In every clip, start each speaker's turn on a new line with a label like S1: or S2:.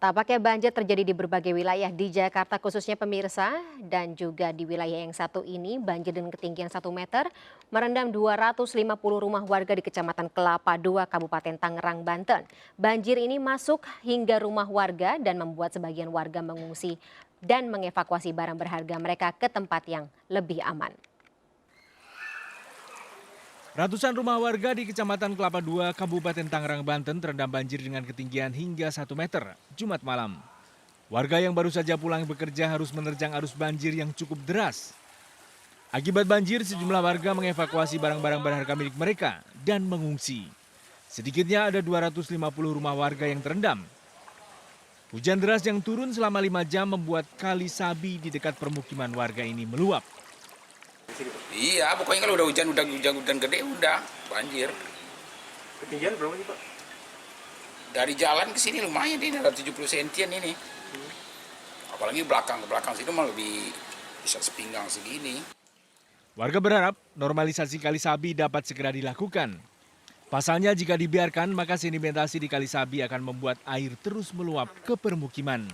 S1: Tampaknya banjir terjadi di berbagai wilayah di Jakarta khususnya pemirsa dan juga di wilayah yang satu ini banjir dengan ketinggian 1 meter merendam 250 rumah warga di Kecamatan Kelapa II, Kabupaten Tangerang, Banten. Banjir ini masuk hingga rumah warga dan membuat sebagian warga mengungsi dan mengevakuasi barang berharga mereka ke tempat yang lebih aman.
S2: Ratusan rumah warga di Kecamatan Kelapa II, Kabupaten Tangerang, Banten terendam banjir dengan ketinggian hingga 1 meter Jumat malam. Warga yang baru saja pulang bekerja harus menerjang arus banjir yang cukup deras. Akibat banjir, sejumlah warga mengevakuasi barang-barang berharga milik mereka dan mengungsi. Sedikitnya ada 250 rumah warga yang terendam. Hujan deras yang turun selama 5 jam membuat kali Sabi di dekat permukiman warga ini meluap.
S3: Iya, pokoknya kalau udah hujan gede udah banjir.
S4: Ketinggian berapa sih Pak?
S3: Dari jalan ke sini lumayan ini ada 70 sentian ini. Apalagi belakang ke belakang situ mah lebih bisa sepinggang segini.
S2: Warga berharap normalisasi Kali Sabi dapat segera dilakukan. Pasalnya jika dibiarkan maka sedimentasi di Kali Sabi akan membuat air terus meluap ke permukiman.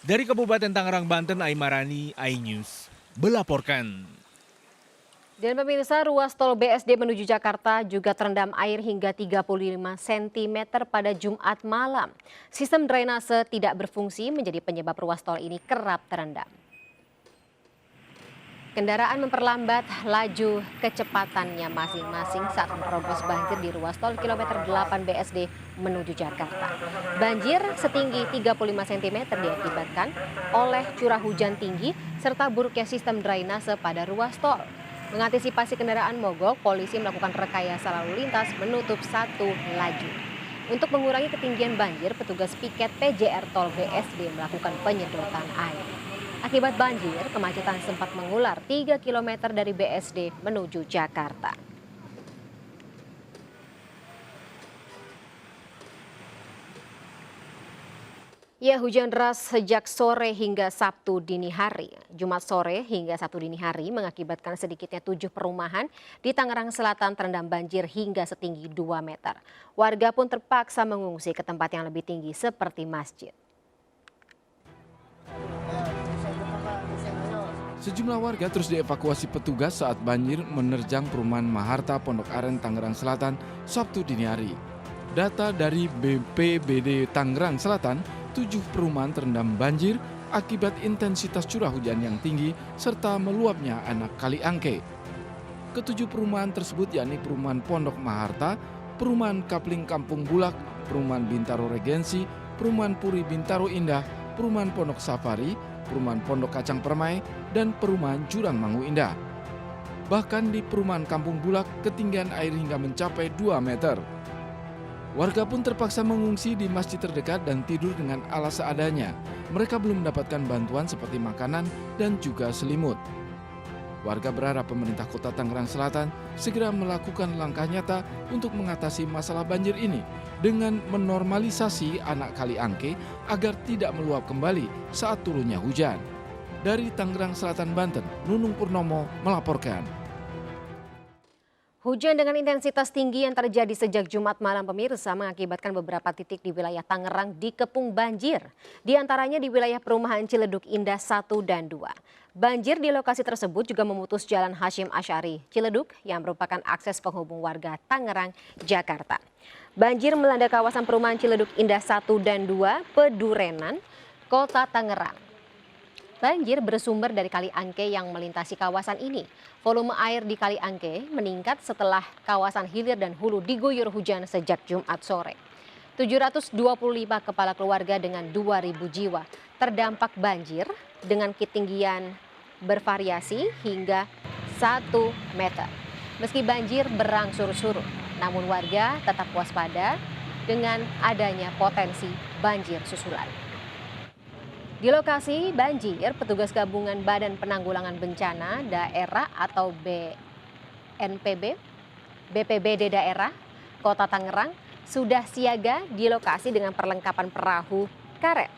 S2: Dari Kabupaten Tangerang, Banten, Aimarani, iNews melaporkan.
S1: Dan pemirsa, ruas tol BSD menuju Jakarta juga terendam air hingga 35 cm pada Jumat malam. Sistem drainase tidak berfungsi menjadi penyebab ruas tol ini kerap terendam. Kendaraan memperlambat laju kecepatannya masing-masing saat menerobos banjir di ruas tol kilometer 8 BSD menuju Jakarta. Banjir setinggi 35 cm diakibatkan oleh curah hujan tinggi serta buruknya sistem drainase pada ruas tol. Mengantisipasi kendaraan mogok, polisi melakukan rekayasa lalu lintas menutup satu laju. Untuk mengurangi ketinggian banjir, petugas piket PJR Tol BSD melakukan penyedotan air. Akibat banjir, kemacetan sempat mengular 3 km dari BSD menuju Jakarta. Ya, hujan deras sejak sore hingga Sabtu dini hari. Jumat sore hingga Sabtu dini hari mengakibatkan sedikitnya 7 perumahan di Tangerang Selatan terendam banjir hingga setinggi 2 meter. Warga pun terpaksa mengungsi ke tempat yang lebih tinggi seperti masjid.
S5: Sejumlah warga terus dievakuasi petugas saat banjir menerjang perumahan Maharta Pondok Aren, Tangerang Selatan, Sabtu dini hari. Data dari BPBD Tangerang Selatan, 7 perumahan terendam banjir akibat intensitas curah hujan yang tinggi serta meluapnya anak Kali Angke. Ketujuh perumahan tersebut yakni perumahan Pondok Maharta, perumahan Kapling Kampung Bulak, perumahan Bintaro Regensi, perumahan Puri Bintaro Indah, perumahan Pondok Safari, perumahan Pondok Kacang Permai, dan perumahan Jurang Mangu Indah. Bahkan di perumahan Kampung Bulak, ketinggian air hingga mencapai 2 meter. Warga pun terpaksa mengungsi di masjid terdekat dan tidur dengan alas seadanya. Mereka belum mendapatkan bantuan seperti makanan dan juga selimut. Warga berharap pemerintah Kota Tangerang Selatan segera melakukan langkah nyata untuk mengatasi masalah banjir ini dengan menormalisasi anak Kali Angke agar tidak meluap kembali saat turunnya hujan. Dari Tangerang Selatan, Banten, Nunung Purnomo melaporkan.
S1: Hujan dengan intensitas tinggi yang terjadi sejak Jumat malam pemirsa mengakibatkan beberapa titik di wilayah Tangerang dikepung banjir. Di antaranya di wilayah perumahan Ciledug Indah 1 dan 2. Banjir di lokasi tersebut juga memutus jalan Hashim Asy'ari Ciledug yang merupakan akses penghubung warga Tangerang, Jakarta. Banjir melanda kawasan perumahan Ciledug Indah 1 dan 2, Pedurenan, Kota Tangerang. Banjir bersumber dari Kali Angke yang melintasi kawasan ini. Volume air di Kali Angke meningkat setelah kawasan hilir dan hulu diguyur hujan sejak Jumat sore. 725 kepala keluarga dengan 2.000 jiwa terdampak banjir dengan ketinggian bervariasi hingga 1 meter. Meski banjir berangsur surut, namun warga tetap waspada dengan adanya potensi banjir susulan. Di lokasi banjir, petugas gabungan Badan Penanggulangan Bencana Daerah atau BNPB, BPBD Daerah Kota Tangerang sudah siaga di lokasi dengan perlengkapan perahu karet.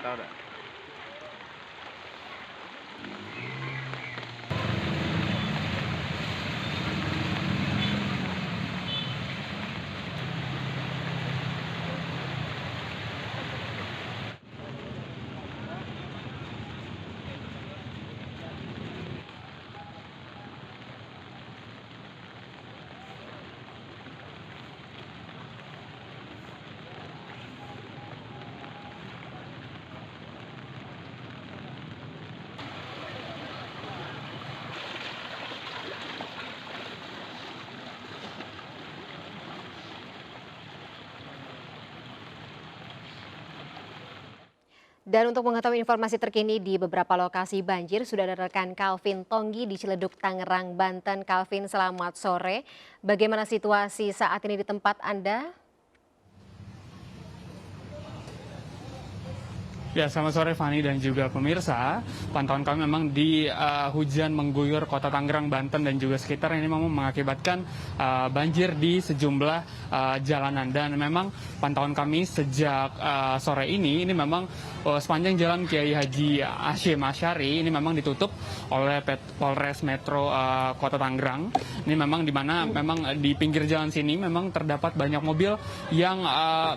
S4: tahu dah.
S1: Dan untuk mengetahui informasi terkini di beberapa lokasi banjir, sudah ada rekan Calvin Tonggi di Ciledug, Tangerang, Banten. Calvin, selamat sore. Bagaimana situasi saat ini di tempat Anda?
S6: Ya, selamat sore Fani dan juga pemirsa. Pantauan kami memang di hujan mengguyur kota Tangerang, Banten dan juga sekitar ini memang mengakibatkan banjir di sejumlah jalanan. Dan memang pantauan kami sejak sore ini memang sepanjang jalan Kiai Haji Hashim Asyari ini memang ditutup oleh Polres Metro Kota Tangerang. Ini memang di mana memang di pinggir jalan sini memang terdapat banyak mobil yang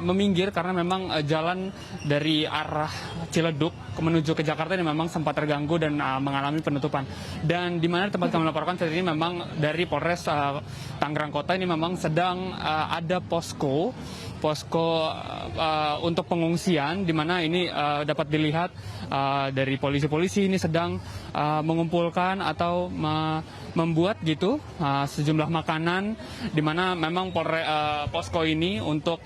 S6: meminggir karena memang jalan dari arah Ciledug menuju ke Jakarta ini memang sempat terganggu dan mengalami penutupan. Dan di mana tempat kami melaporkan saat ini memang dari Polres Tangerang Kota ini memang sedang ada posko untuk pengungsian, di mana ini dapat dilihat dari polisi-polisi ini sedang mengumpulkan atau membuat gitu sejumlah makanan, di mana memang posko ini untuk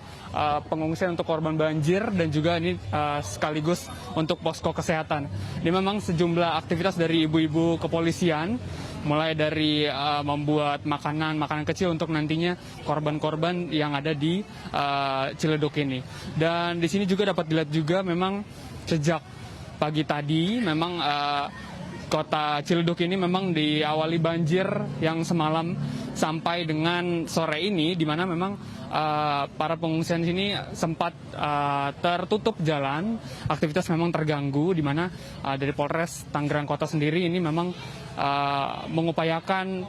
S6: pengungsian untuk korban banjir dan juga ini sekaligus untuk posko kesehatan. Ini memang sejumlah aktivitas dari ibu-ibu kepolisian, mulai dari membuat makanan kecil untuk nantinya korban-korban yang ada di Ciledug ini. Dan di sini juga dapat dilihat juga memang sejak pagi tadi memang kota Ciledug ini memang diawali banjir yang semalam sampai dengan sore ini, di mana memang para pengungsian sini sempat tertutup jalan, aktivitas memang terganggu, di mana dari Polres Tangerang Kota sendiri ini memang mengupayakan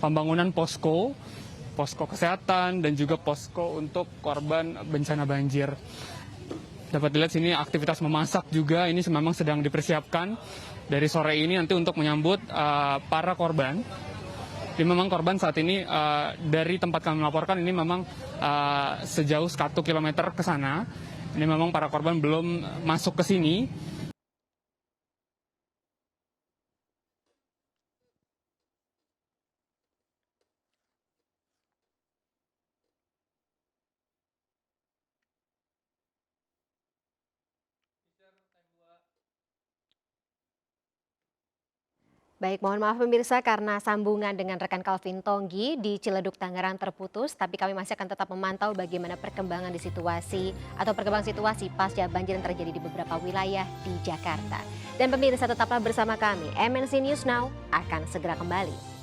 S6: pembangunan posko kesehatan dan juga posko untuk korban bencana banjir. Dapat dilihat sini aktivitas memasak juga ini memang sedang dipersiapkan dari sore ini nanti untuk menyambut para korban. Jadi memang korban saat ini dari tempat kami melaporkan ini memang sejauh 1 kilometer ke sana. Ini memang para korban belum masuk ke sini.
S1: Baik, mohon maaf pemirsa karena sambungan dengan rekan Calvin Tonggi di Ciledug, Tangerang terputus. Tapi kami masih akan tetap memantau bagaimana perkembangan situasi pasca banjir yang terjadi di beberapa wilayah di Jakarta. Dan pemirsa tetaplah bersama kami, MNC News Now akan segera kembali.